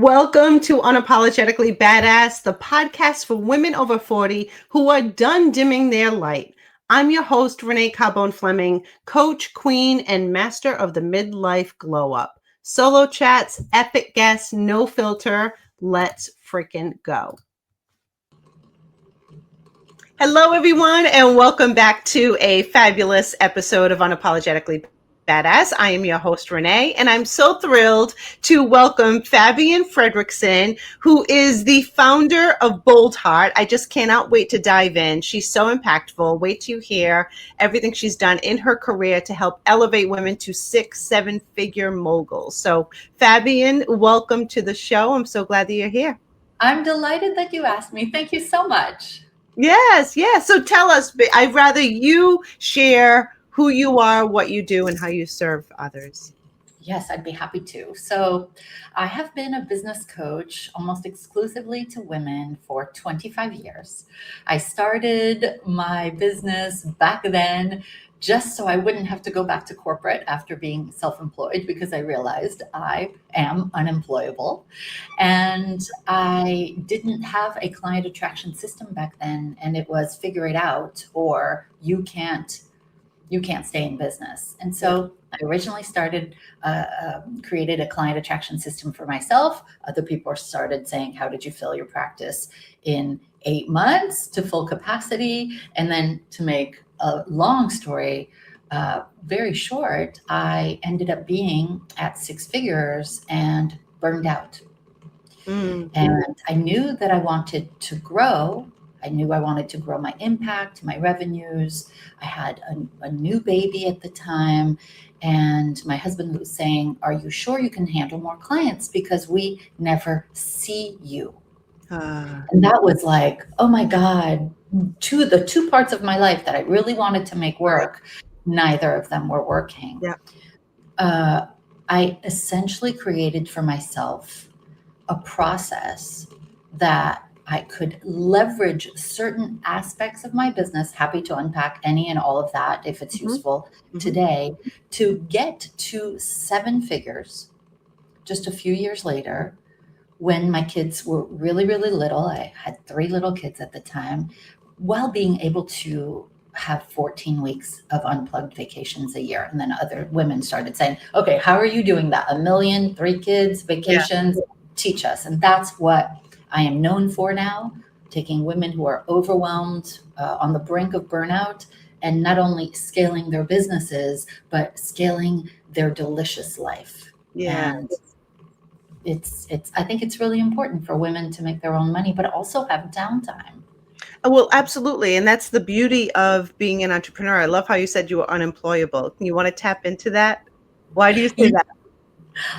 Welcome to Unapologetically Badass, the podcast for women over 40 who are done dimming their light. I'm your host, Renee Carbone Fleming, coach, queen, and master of the midlife glow up. Solo chats, epic guests, no filter. Let's freaking go. Hello, everyone, and welcome back to a fabulous episode of Unapologetically Badass. I am your host, Renee, and I'm so thrilled to welcome Fabienne Fredrickson, who is the founder of Boldheart. I just cannot wait to dive in. She's so impactful. Wait till you hear everything she's done in her career to help elevate women to 6-7-figure moguls. So, Fabienne, welcome to the show. I'm so glad that you're here. I'm delighted that you asked me. Thank you so much. Yes. So tell us, I'd rather you share who you are, what you do, and how you serve others. Yes, I'd be happy to. So I have been a business coach almost exclusively to women for 25 years. I started my business back then just so I wouldn't have to go back to corporate after being self-employed, because I realized I am unemployable. And I didn't have a client attraction system back then. And it was figure it out or you can't stay in business. And so I originally created a client attraction system for myself. Other people started saying, how did you fill your practice in 8 months to full capacity? And then, to make a long story very short, I ended up being at 6 figures and burned out. Mm-hmm. And I knew that I wanted to grow. I knew I wanted to grow my impact, my revenues. I had a new baby at the time. And my husband was saying, are you sure you can handle more clients? Because we never see you. And that was like, oh my God, the two parts of my life that I really wanted to make work, neither of them were working. Yeah. I essentially created for myself a process that I could leverage certain aspects of my business, happy to unpack any and all of that if it's useful today, to get to 7 figures just a few years later, when my kids were really, really little. I had 3 little kids at the time, while being able to have 14 weeks of unplugged vacations a year. And then other women started saying, okay, how are you doing that? 1 million, 3 kids, vacations, teach us. And that's what I am known for now, taking women who are overwhelmed, on the brink of burnout, and not only scaling their businesses, but scaling their delicious life. Yeah. And I think it's really important for women to make their own money, but also have downtime. Well, absolutely. And that's the beauty of being an entrepreneur. I love how you said you were unemployable. You want to tap into that? Why do you say that?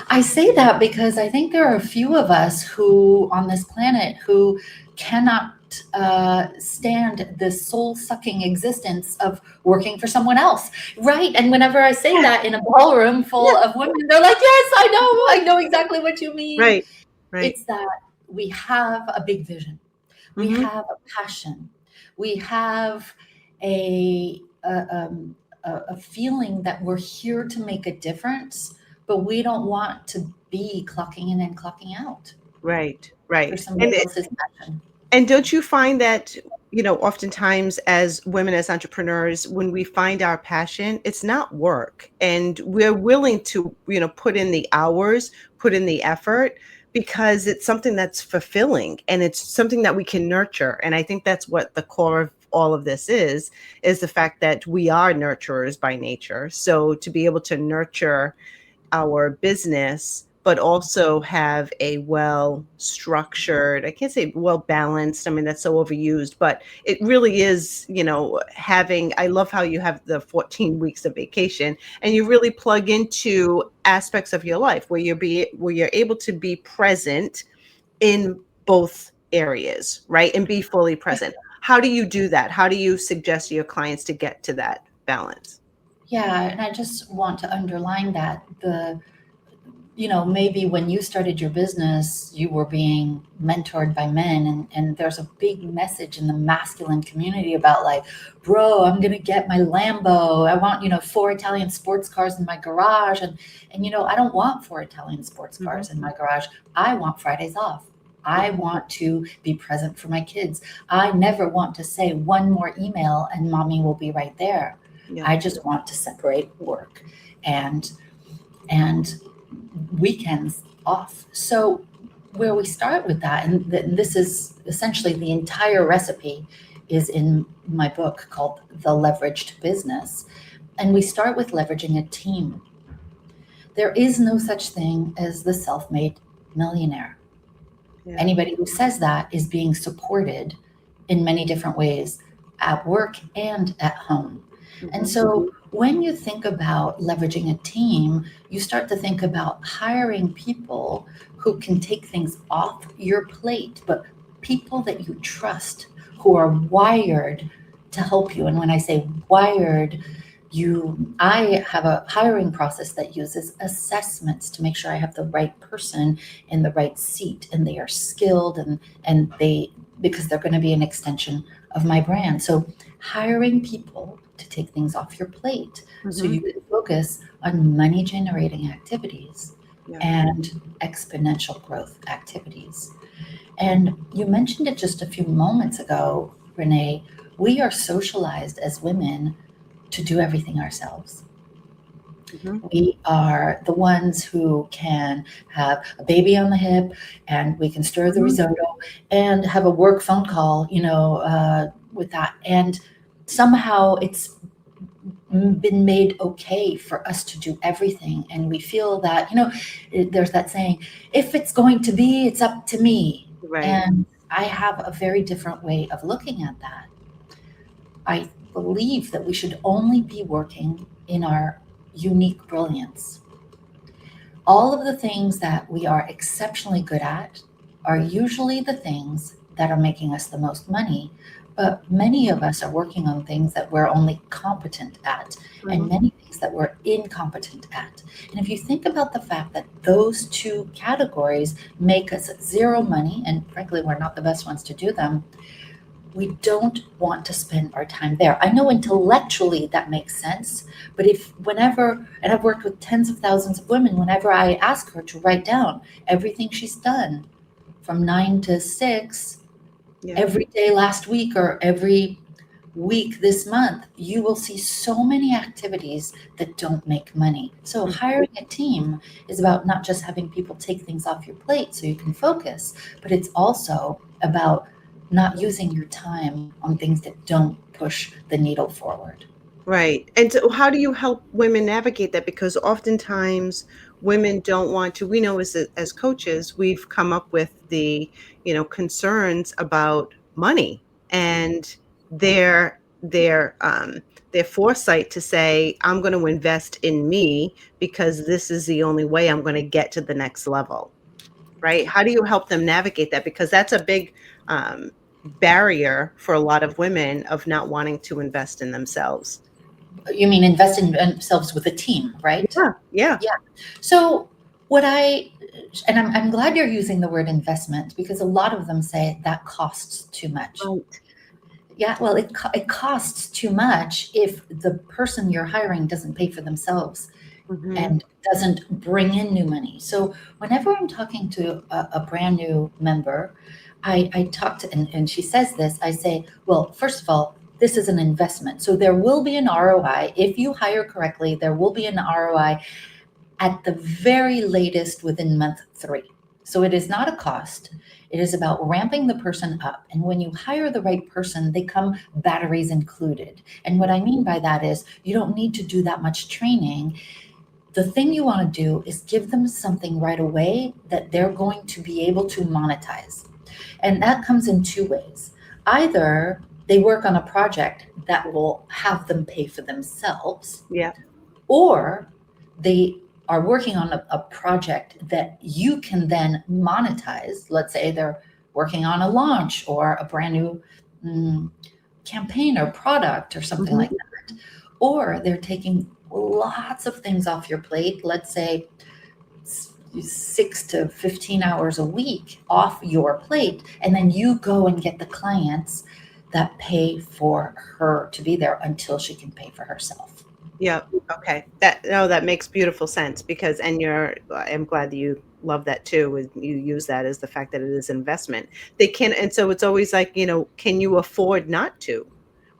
I say that because I think there are a few of us who on this planet who cannot stand the soul-sucking existence of working for someone else, right? And whenever I say that in a ballroom full of women, they're like, yes, I know exactly what you mean. Right. It's that we have a big vision. We have a passion. We have a feeling that we're here to make a difference, but we don't want to be clocking in and clocking out. Right. For somebody else's passion. And don't you find that, oftentimes as women, as entrepreneurs, when we find our passion, it's not work, and we're willing to, put in the hours, put in the effort, because it's something that's fulfilling and it's something that we can nurture. And I think that's what the core of all of this is the fact that we are nurturers by nature. So to be able to nurture our business, but also have a well-structured, I can't say well-balanced, I mean, that's so overused, but it really is, I love how you have the 14 weeks of vacation and you really plug into aspects of your life where you're able to be present in both areas, right? And be fully present. How do you do that? How do you suggest to your clients to get to that balance? Yeah, and I just want to underline that maybe when you started your business, you were being mentored by men, and there's a big message in the masculine community about like, bro, I'm going to get my Lambo. I want, 4 Italian sports cars in my garage. And I don't want 4 Italian sports cars in my garage. I want Fridays off. I want to be present for my kids. I never want to say one more email and mommy will be right there. Yeah. I just want to separate work and weekends off. So where we start with that, and this is essentially the entire recipe is in my book called The Leveraged Business. And we start with leveraging a team. There is no such thing as the self-made millionaire. Yeah. Anybody who says that is being supported in many different ways at work and at home. And so when you think about leveraging a team, you start to think about hiring people who can take things off your plate, but people that you trust, who are wired to help you. And when I say wired, I have a hiring process that uses assessments to make sure I have the right person in the right seat, and they are skilled and because they're going to be an extension of my brand. So hiring people to take things off your plate so you can focus on money generating activities and exponential growth activities. And you mentioned it just a few moments ago, Renee, we are socialized as women to do everything ourselves. We are the ones who can have a baby on the hip, and we can stir the risotto and have a work phone call, with that. And somehow it's been made okay for us to do everything. And we feel that, there's that saying, if it's going to be, it's up to me. Right. And I have a very different way of looking at that. I believe that we should only be working in our unique brilliance. All of the things that we are exceptionally good at are usually the things that are making us the most money, but many of us are working on things that we're only competent at, and many things that we're incompetent at. And if you think about the fact that those two categories make us zero money, and frankly, we're not the best ones to do them, we don't want to spend our time there. I know intellectually that makes sense, but and I've worked with tens of thousands of women, whenever I ask her to write down everything she's done from 9 to 6 every day last week or every week this month, you will see so many activities that don't make money. So hiring a team is about not just having people take things off your plate so you can focus, but it's also about not using your time on things that don't push the needle forward. Right. And so how do you help women navigate that? Because oftentimes women don't want to, we know as coaches, we've come up with the, concerns about money and their foresight to say, I'm going to invest in me because this is the only way I'm going to get to the next level. Right? How do you help them navigate that? Because that's a big barrier for a lot of women of not wanting to invest in themselves. You mean invest in themselves with a team, right? Yeah. So I'm glad you're using the word investment, because a lot of them say that costs too much. Right. Yeah, well, it costs too much if the person you're hiring doesn't pay for themselves and doesn't bring in new money. So whenever I'm talking to a brand new member, I talk to, and she says this, I say, well, first of all, this is an investment. So there will be an ROI. If you hire correctly, there will be an ROI at the very latest within month 3. So it is not a cost. It is about ramping the person up. And when you hire the right person, they come batteries included. And what I mean by that is you don't need to do that much training. The thing you want to do is give them something right away that they're going to be able to monetize. And that comes in 2 ways. Either they work on a project that will have them pay for themselves, or they are working on a project that you can then monetize. Let's say they're working on a launch or a brand new campaign or product or something like that. Or they're taking lots of things off your plate. Let's say 6 to 15 hours a week off your plate, and then you go and get the clients that pay for her to be there until she can pay for herself. Yeah. Okay. That makes beautiful sense because, and I'm glad that you love that too. You use that as the fact that it is investment. They can, and so it's always like, can you afford not to?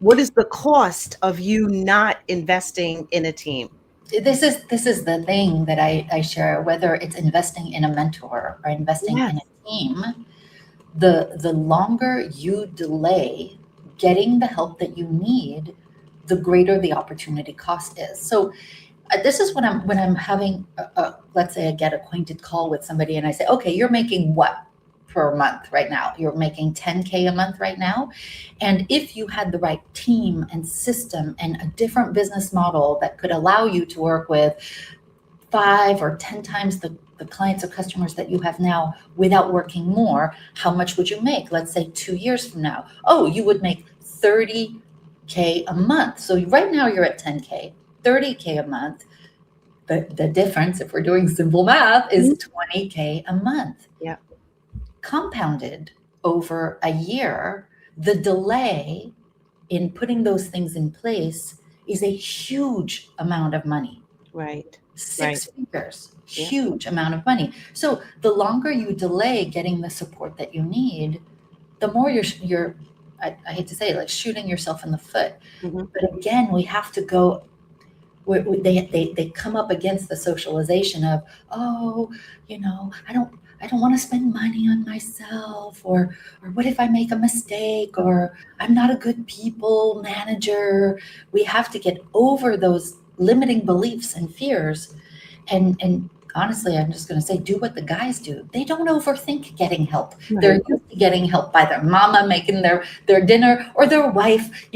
What is the cost of you not investing in a team? This is the thing that I share, whether it's investing in a mentor or investing in Yes. a team, the longer you delay getting the help that you need, the greater the opportunity cost is. So this is when I'm having let's say a get acquainted call with somebody, and I say, okay, you're making what per month right now? You're making 10K a month right now. And if you had the right team and system and a different business model that could allow you to work with 5 or 10 times the clients or customers that you have now without working more, how much would you make? Let's say 2 years from now. Oh, you would make 30K a month. So right now you're at 10K, 30K a month. The difference, if we're doing simple math, is 20K a month. Yeah. Compounded over a year, the delay in putting those things in place is a huge amount of money. Right. Six figures, Yeah. huge amount of money. So the longer you delay getting the support that you need, the more you're I hate to say it, like shooting yourself in the foot. Mhm. But again, we have to go. They come up against the socialization of, oh, I don't want to spend money on myself, or what if I make a mistake, or I'm not a good people manager. We have to get over those limiting beliefs and fears, and honestly, I'm just going to say, do what the guys do. They don't overthink getting help. Right. They're used to getting help by their mama making their dinner, or their wife,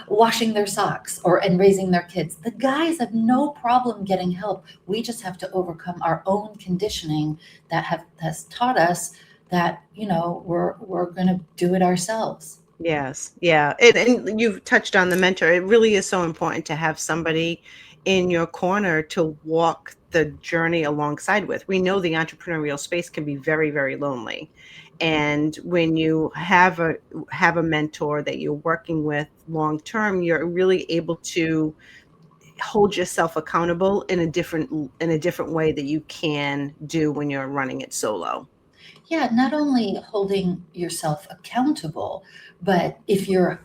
washing their socks and raising their kids. The guys have no problem getting help. We just have to overcome our own conditioning that has taught us that, we're going to do it ourselves. Yes. Yeah. And you've touched on the mentor. It really is so important to have somebody in your corner to walk the journey alongside with. We know the entrepreneurial space can be very, very lonely. And when you have a mentor that you're working with long term, you're really able to hold yourself accountable in a different way that you can do when you're running it solo. Yeah, not only holding yourself accountable, but if you're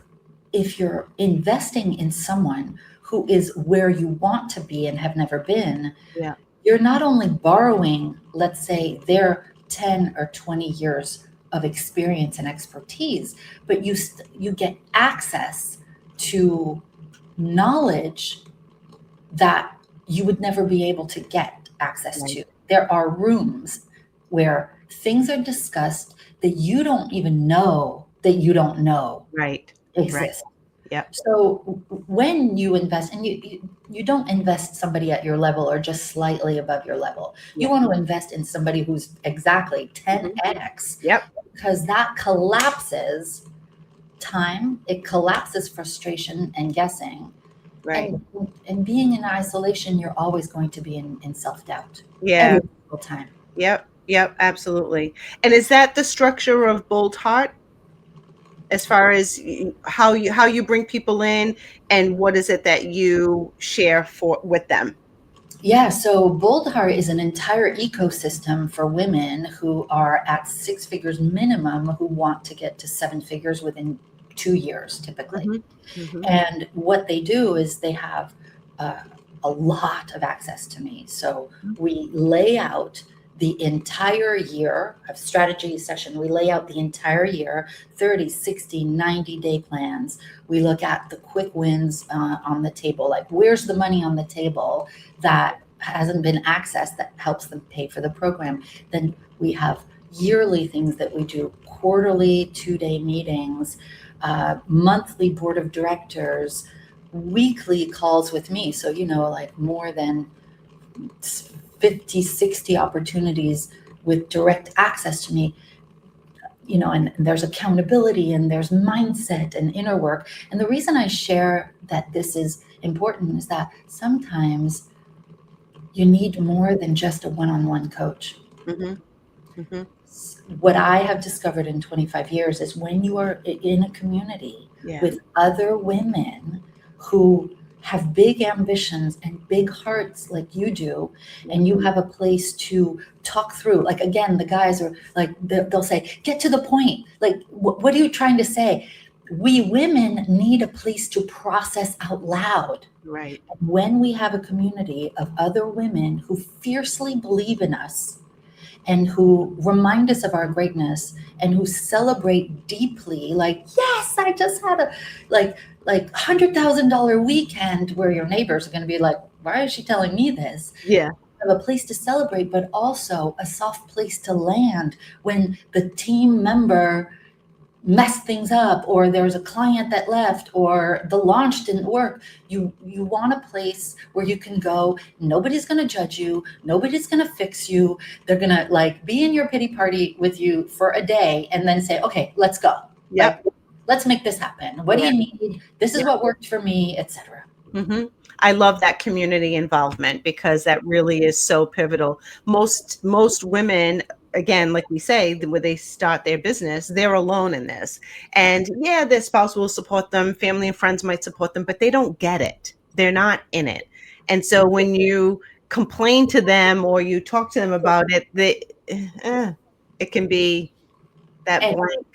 investing in someone who is where you want to be and have never been, Yeah. you're not only borrowing, let's say, their 10 or 20 years of experience and expertise, but you get access to knowledge that you would never be able to get access Right. to. There are rooms where things are discussed that you don't even know that you don't know Right. exist. Yep. So when you invest, and you don't invest somebody at your level or just slightly above your level, you Yep. want to invest in somebody who's exactly Mhm. 10x, Yep. because that collapses time, it collapses frustration and guessing. Right. And being in isolation, you're always going to be in self-doubt Yeah. every single time. Yep. Yep. Absolutely. And is that the structure of Boldheart as far as how you bring people in, and what is it that you share with them? Yeah, so Boldheart is an entire ecosystem for women who are at 6 figures minimum, who want to get to 7 figures within 2 years, typically. Mhm. Mhm. And what they do is they have uh, a lot of access to me. So we lay out the entire year of strategy session. We lay out the entire year, 30, 60, 90-day plans. We look at the quick wins on the table, like where's the money on the table that hasn't been accessed that helps them pay for the program. Then we have yearly things that we do, quarterly 2-day meetings, monthly board of directors, weekly calls with me. So, like more than 50, 60 opportunities with direct access to me, and there's accountability and there's mindset and inner work. And the reason I share that this is important is that sometimes you need more than just a one-on-one coach. Mm-hmm. Mm-hmm. What I have discovered in 25 years is when you are in a community Yeah. with other women who have big ambitions and big hearts like you do, and you have a place to talk through. Like, again, the guys are like, they'll say, get to the point. Like, what are you trying to say? We women need a place to process out loud. Right. When we have a community of other women who fiercely believe in us and who remind us of our greatness and who celebrate deeply, like, yes, I just had a like $100,000 weekend, where your neighbors are going to be like, why is she telling me this? Yeah. Have a place to celebrate, but also a soft place to land when the team member messed things up, or there was a client that left, or the launch didn't work. You want a place where you can go. Nobody's going to judge you, nobody's going to fix you. They're going to like be in your pity party with you for a day and then say, okay, let's go. Yep. Like, let's make this happen. What do Yeah. you need? This is what worked for me, etc. Mm-hmm. I love that community involvement because that really is so pivotal. Most women, again, like we say, when they start their business, they're alone in this. And yeah, their spouse will support them, family and friends might support them, but they don't get it. They're not in it. And so when you complain to them or you talk to them about it, it can be that And blank.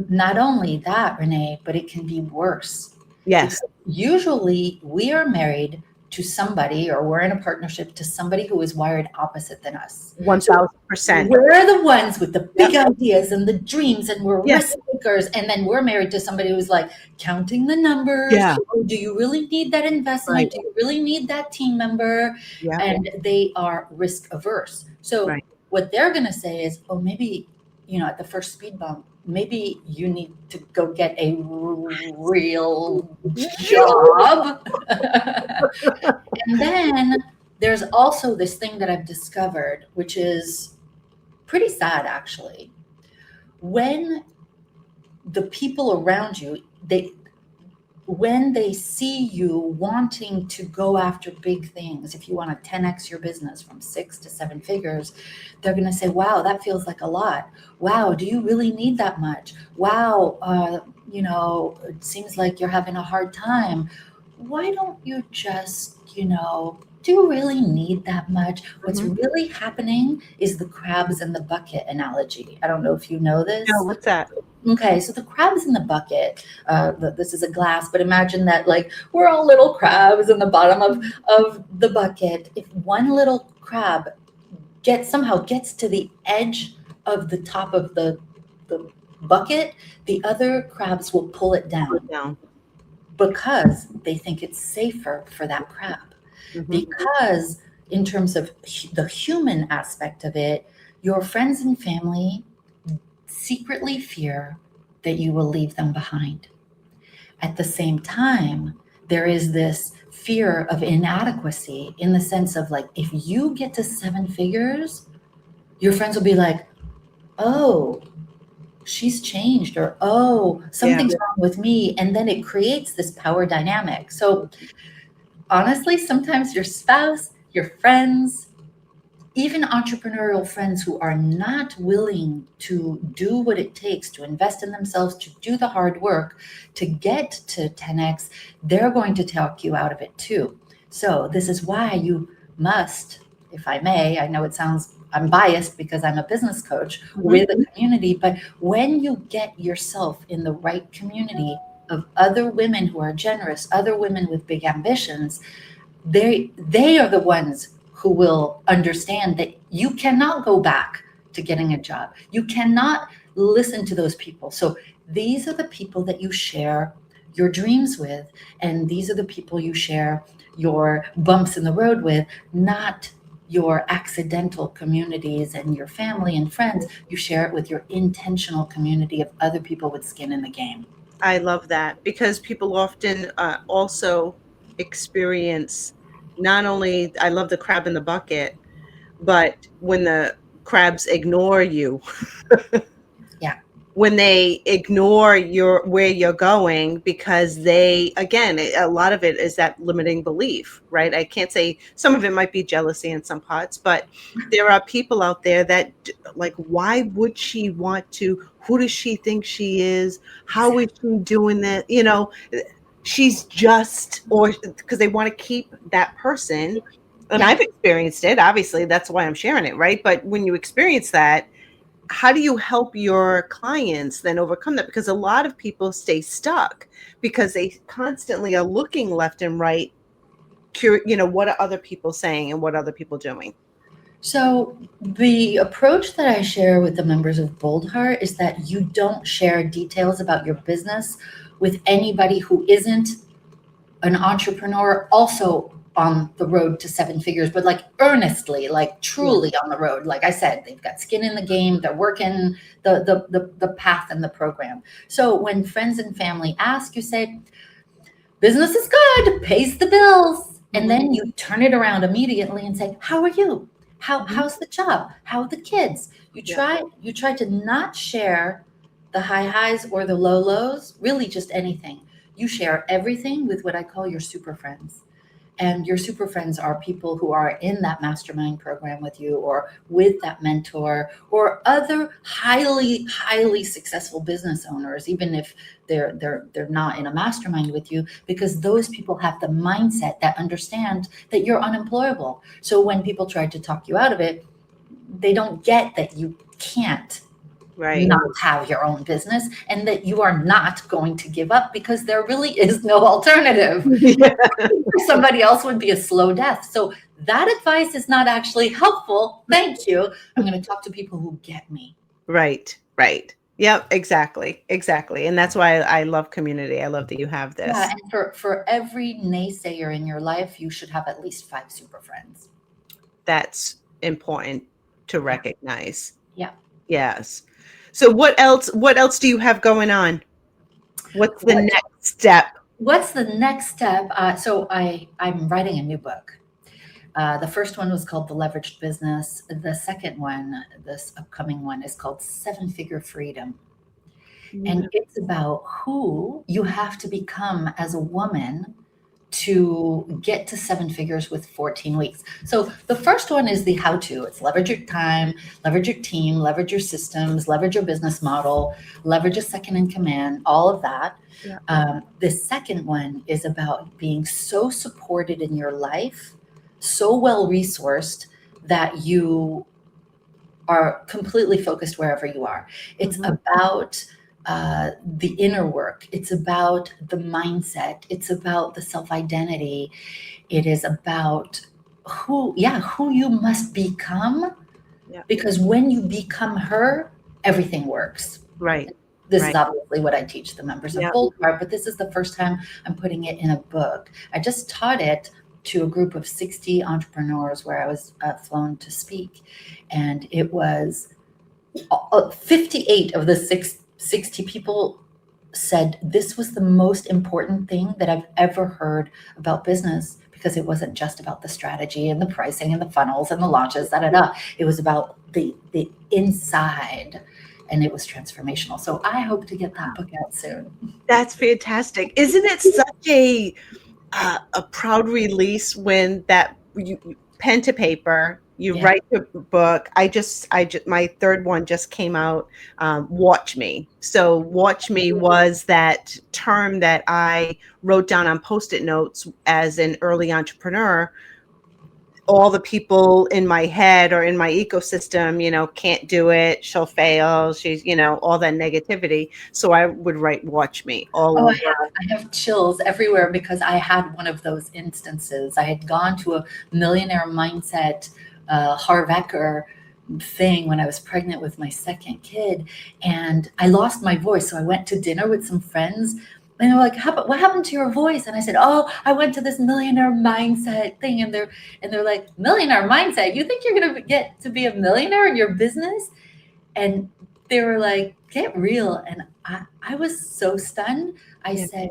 not only that, Renee, but it can be worse. Yes, Because usually we are married to somebody, or we're in a partnership to somebody who is wired opposite than us. So 1000%. we're the ones with the Yep. big ideas and the dreams, and we're Yes. risk takers. And then we're married to somebody who's like counting the numbers. Yeah. Oh, do you really need that investment? Right. Do you really need that team member? Yeah. And they are risk averse. So Right. what they're going to say is, oh, maybe, at the first speed bump, maybe you need to go get a real job. And then there's also this thing that I've discovered, which is pretty sad, actually. When the people around you, when they see you wanting to go after big things, if you want to 10x your business from 6 to 7 figures, they're going to say, wow, that feels like a lot. Wow, do you really need that much? Wow, it seems like you're having a hard time. Why don't you just, do you really need that much? What's really happening is the crabs in the bucket analogy. I don't know if you know this. No, what's that? Okay, so the crabs in the bucket, this is a glass, but imagine that like we're all little crabs in the bottom of the bucket. If one little crab somehow gets to the edge of the top of the bucket, the other crabs will pull it down Down. because they think it's safer for that crab. Because in terms of the human aspect of it, your friends and family secretly fear that you will leave them behind. At the same time, there is this fear of inadequacy, in the sense of like, if you get to 7 figures, your friends will be like, oh, she's changed, or oh, something's wrong with me. And then it creates this power dynamic. So honestly, sometimes your spouse, your friends, even entrepreneurial friends who are not willing to do what it takes to invest in themselves, to do the hard work, to get to 10x, they're going to talk you out of it too. So this is why you must, if I may, I know it sounds, I'm biased because I'm a business coach with a community, but when you get yourself in the right community of other women who are generous, other women with big ambitions, they are the ones who will understand that you cannot go back to getting a job. You cannot listen to those people. So these are the people that you share your dreams with, and these are the people you share your bumps in the road with, not your accidental communities and your family and friends. You share it with your intentional community of other people with skin in the game. I love that because people often also experience not only, I love the crab in the bucket, but when the crabs ignore you. Yeah. when they ignore where you're going, because they, again, a lot of it is that limiting belief, right? I can't say, some of it might be jealousy in some parts, but there are people out there that like, why would she want to, who does she think she is, how is she doing that, she's just, or because they want to keep that person. And Yeah. I've experienced it, obviously, that's why I'm sharing it, right? But when you experience that, how do you help your clients then overcome that? Because a lot of people stay stuck because they constantly are looking left and right, what are other people saying and what are other people doing? So the approach that I share with the members of Boldheart is that you don't share details about your business with anybody who isn't an entrepreneur also on the road to seven figures, but like earnestly, like Yeah. truly on the road. Like I said, they've got skin in the game. They're working the path and the program. So when friends and family ask, you say, business is good, pays the bills. And Mhm. then you turn it around immediately and say, how are you? Mhm. How's the job? How are the kids? Yeah. You try to not share the high highs or the low lows, really just anything. You share everything with what I call your super friends. And your super friends are people who are in that mastermind program with you or with that mentor or other highly successful business owners, even if they're not in a mastermind with you, because those people have the mindset that understand that you're unemployable. So when people try to talk you out of it, they don't get that you can't Right. not have your own business and that you are not going to give up because there really is no alternative. Yeah. Somebody else would be a slow death. So that advice is not actually helpful. Thank you. I'm going to talk to people who get me. Right. Right. Yep. Exactly. Exactly. And that's why I love community. I love that you have Yeah, this. and for every naysayer in your life, you should have at least five super friends. That's important to Yeah, recognize. yeah. Yes. So what else do you have going on? What's the What next step? what's the next step? I'm writing a new book. The first one was called The Leveraged Business. The second one, this upcoming one, is called Seven Figure Freedom. And Mhm. it's about who you have to become as a woman to get to seven figures with 14 weeks. So the first one is the how to. It's leverage your time, leverage your team, leverage your systems, leverage your business model, leverage a second in command, all of that. Yeah. The second one is about being so supported in your life, so well resourced that you are completely focused wherever you are. It's Mhm. about the inner work. It's about the mindset. It's about the self identity. It is about who you must become. Yeah. Because when you become her, everything works. Right. This is Right. obviously what I teach the members of Yeah. Boldheart, but this is the first time I'm putting it in a book. I just taught it to a group of 60 entrepreneurs where I was flown to speak. And it was 58 of the 60 people said this was the most important thing that I've ever heard about business because it wasn't just about the strategy and the pricing and the funnels and the launches, da da da. It was about the inside, and it was transformational. So I hope to get that book out soon. That's fantastic. Isn't it such a proud release when that you pen to paper, you Yeah. write the book. I just my third one just came out. Watch me. So watch me was that term that I wrote down on post-it notes as an early entrepreneur. All the people in my head or in my ecosystem, can't do it, she'll fail, she's, all that negativity. So I would write watch me all Oh, over. I have chills everywhere because I had one of those instances. I had gone to a millionaire mindset Harvecker thing when I was pregnant with my second kid, and I lost my voice. So I went to dinner with some friends, and they're like, "What happened to your voice?" And I said, "Oh, I went to this millionaire mindset thing," and they're like, "Millionaire mindset? You think you're gonna get to be a millionaire in your business?" And they were like, get real. And I was so stunned. I Yeah. said,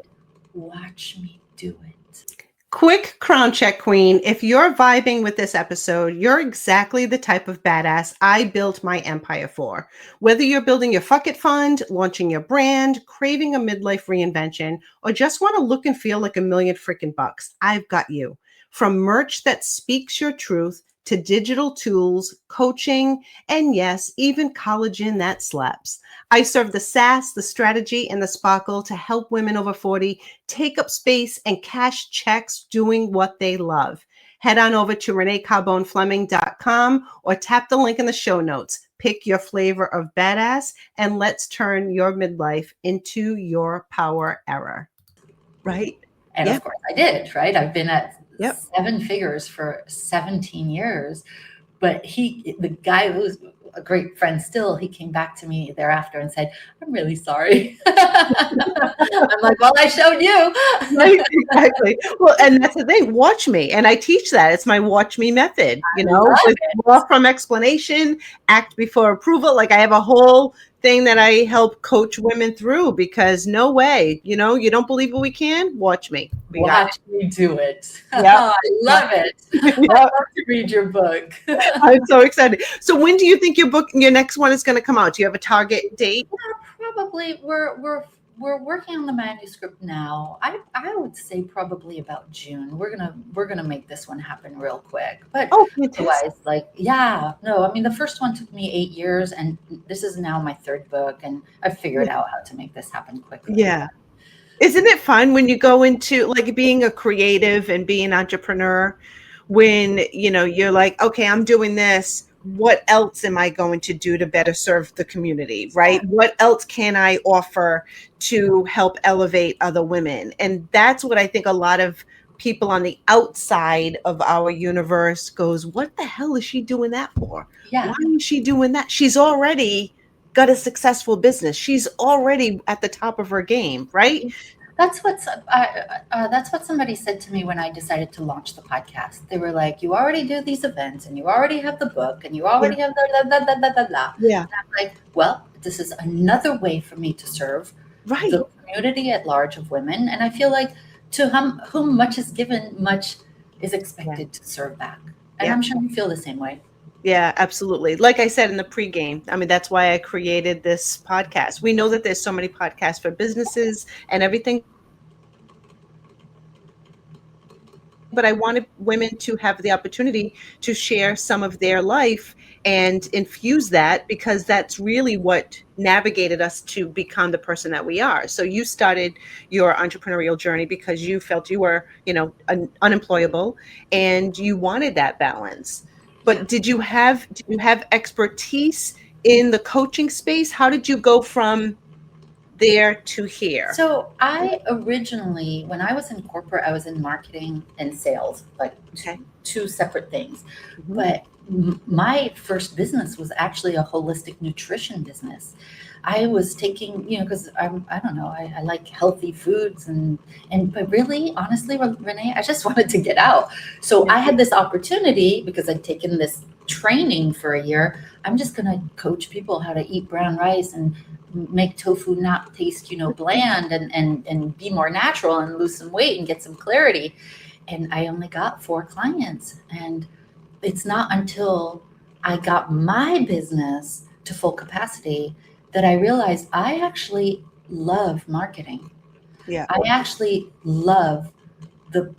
watch me do it. Quick crown check, Queen. If you're vibing with this episode, you're exactly the type of badass I built my empire for. Whether you're building your fuck it fund, launching your brand, craving a midlife reinvention, or just want to look and feel like a million freaking bucks, I've got you. From merch that speaks your truth to digital tools, coaching, and yes, even collagen that slaps. I serve the sass, the strategy, and the sparkle to help women over 40 take up space and cash checks doing what they love. Head on over to reneecarbonefleming.com or tap the link in the show notes. Pick your flavor of badass and let's turn your midlife into your power era. Right? And Yep. of course I did, right? I've been at Yep. 7 figures for 17 years. But the guy who's a great friend still, he came back to me thereafter and said, I'm really sorry. I'm like, well, I showed you. Right, exactly. Well, and that's the thing. Watch me. And I teach that. It's my watch me method, with law from explanation, act before approval. Like I have a whole thing that I help coach women through because no way, you don't believe what we can? Watch me. Watch me do it. Yep. I love it. Yep. I love to read your book. I'm so excited. So when do you think your next one is going to come out? Do you have a target date? Yeah, probably we're working on the manuscript now. I would say probably about June. We're gonna make this one happen real quick. But otherwise, the first one took me 8 years, and this is now my third book, and I've figured out how to make this happen quickly. Yeah. Isn't it fun when you go into like being a creative and being an entrepreneur when, you're like, okay, I'm doing this. What else am I going to do to better serve the community, right? Yeah. What else can I offer to help elevate other women? And that's what I think a lot of people on the outside of our universe goes, what the hell is she doing that for? Yeah. Why is she doing that? She's already got a successful business. She's already at the top of her game, right? That's what somebody said to me when I decided to launch the podcast. They were like, "You already do these events, and you already have the book, and you already have the." Yeah. And I'm like, well, this is another way for me to serve the community at large of women, and I feel like to whom much is given, much is expected to serve back. And I'm sure you feel the same way. Yeah, absolutely. Like I said in the pregame, that's why I created this podcast. We know that there's so many podcasts for businesses and everything, but I wanted women to have the opportunity to share some of their life and infuse that because that's really what navigated us to become the person that we are. So you started your entrepreneurial journey because you felt you were, unemployable and you wanted that balance. But did you have expertise in the coaching space? How did you go from there to here? So I originally, when I was in corporate, I was in marketing and sales, like two separate things. Mm-hmm. But my first business was actually a holistic nutrition business. I was taking, because I don't know, I like healthy foods but really, honestly, Renee, I just wanted to get out. So I had this opportunity because I'd taken this training for a year. I'm just going to coach people how to eat brown rice and make tofu not taste, bland and be more natural and lose some weight and get some clarity. And I only got 4 clients. And it's not until I got my business to full capacity that I realized I actually love marketing. Yeah. I actually love the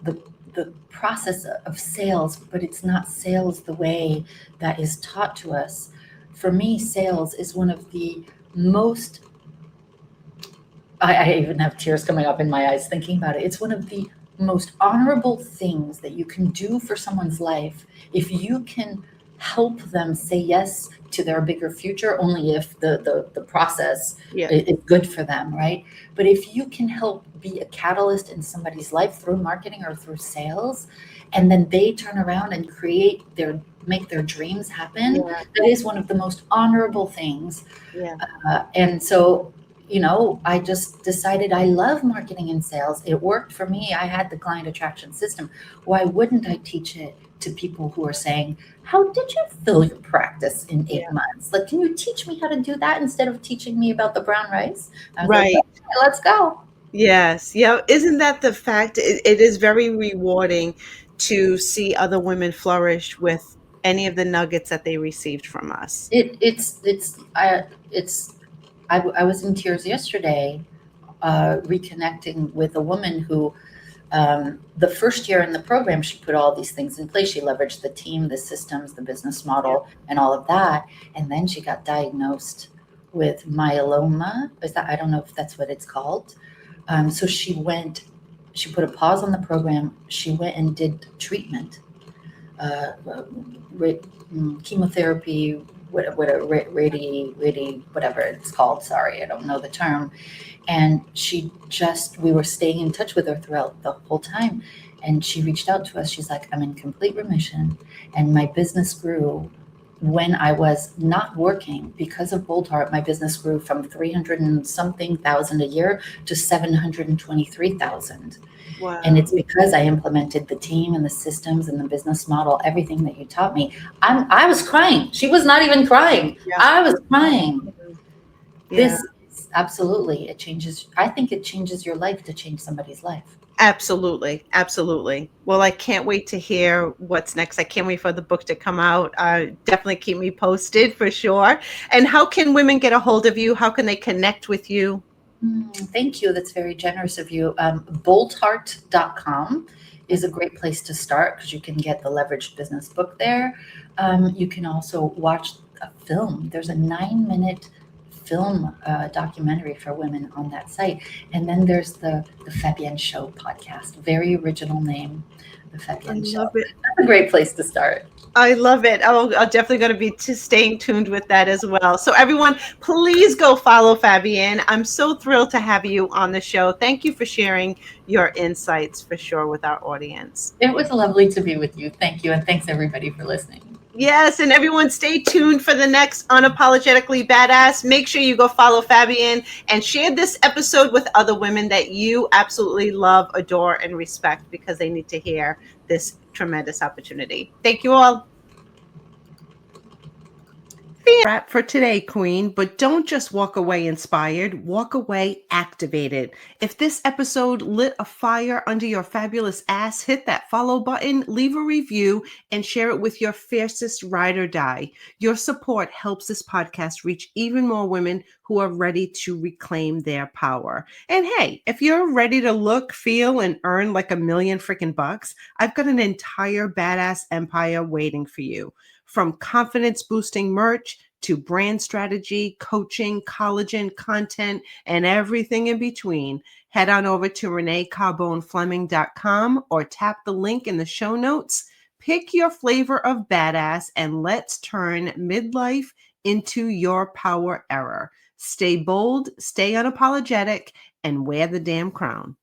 process of sales, but it's not sales the way that is taught to us. For me, sales is one of the most, I even have tears coming up in my eyes thinking about it. It's one of the most honorable things that you can do for someone's life if you can help them say yes to their bigger future, only if the process is good for them, right? But if you can help be a catalyst in somebody's life through marketing or through sales, and then they turn around and make their dreams happen, that is one of the most honorable things. And so, I just decided I love marketing and sales. It worked for me. I had the client attraction system. Why wouldn't I teach it to people who are saying, how did you fill your practice in 8 months? Like, can you teach me how to do that instead of teaching me about the brown rice? I was like, okay, let's go. Yes. Yeah. Isn't that the fact? It is very rewarding to see other women flourish with any of the nuggets that they received from us. I was in tears yesterday, reconnecting with a woman who, the first year in the program, she put all these things in place. She leveraged the team, the systems, the business Yeah. model, and all of that. And then she got diagnosed with myeloma. Is that, I don't know if that's what it's called. So she put a pause on the program. She went and did treatment, uh, ra- chemotherapy, whatever it's called. Sorry, I don't know the term. And we were staying in touch with her throughout the whole time. And she reached out to us. She's like, I'm in complete remission. And my business grew when I was not working because of Boldheart. My business grew from 300 and something thousand a year to 723,000. And Wow. it's because I implemented the team and the systems and the business model, everything that you taught me. I was crying. She was not even crying. Yeah. I was crying. Yeah. This is absolutely, it changes. I think it changes your life to change somebody's life. Absolutely. Absolutely. Well, I can't wait to hear what's next. I can't wait for the book to come out. Definitely keep me posted for sure. And how can women get a hold of you? How can they connect with you? Thank you. That's very generous of you. Boldheart.com is a great place to start because you can get the Leveraged Business book there. You can also watch a film. There's a 9-minute film documentary for women on that site. And then there's the Fabienne Show podcast. Very original name, the I Fabienne love Show. it. That's a great place to start. I love it. I'm definitely going to be staying tuned with that as well. So, everyone, please go follow Fabienne. I'm so thrilled to have you on the show. Thank you for sharing your insights for sure with our audience. It was lovely to be with you. Thank you. And thanks everybody for listening. Yes, and everyone stay tuned for the next Unapologetically Badass. Make sure you go follow Fabienne and share this episode with other women that you absolutely love, adore, and respect because they need to hear this tremendous opportunity. Thank you all. Wrap for today, Queen, but don't just walk away inspired, walk away activated. If this episode lit a fire under your fabulous ass, hit that follow button, leave a review, and share it with your fiercest ride or die. Your support helps this podcast reach even more women who are ready to reclaim their power. And hey, if you're ready to look, feel, and earn like a million freaking bucks, I've got an entire badass empire waiting for you. From confidence boosting merch to brand strategy, coaching, collagen, content, and everything in between, head on over to reneecarbonefleming.com or tap the link in the show notes. Pick your flavor of badass and let's turn midlife into your power era. Stay bold, stay unapologetic, and wear the damn crown.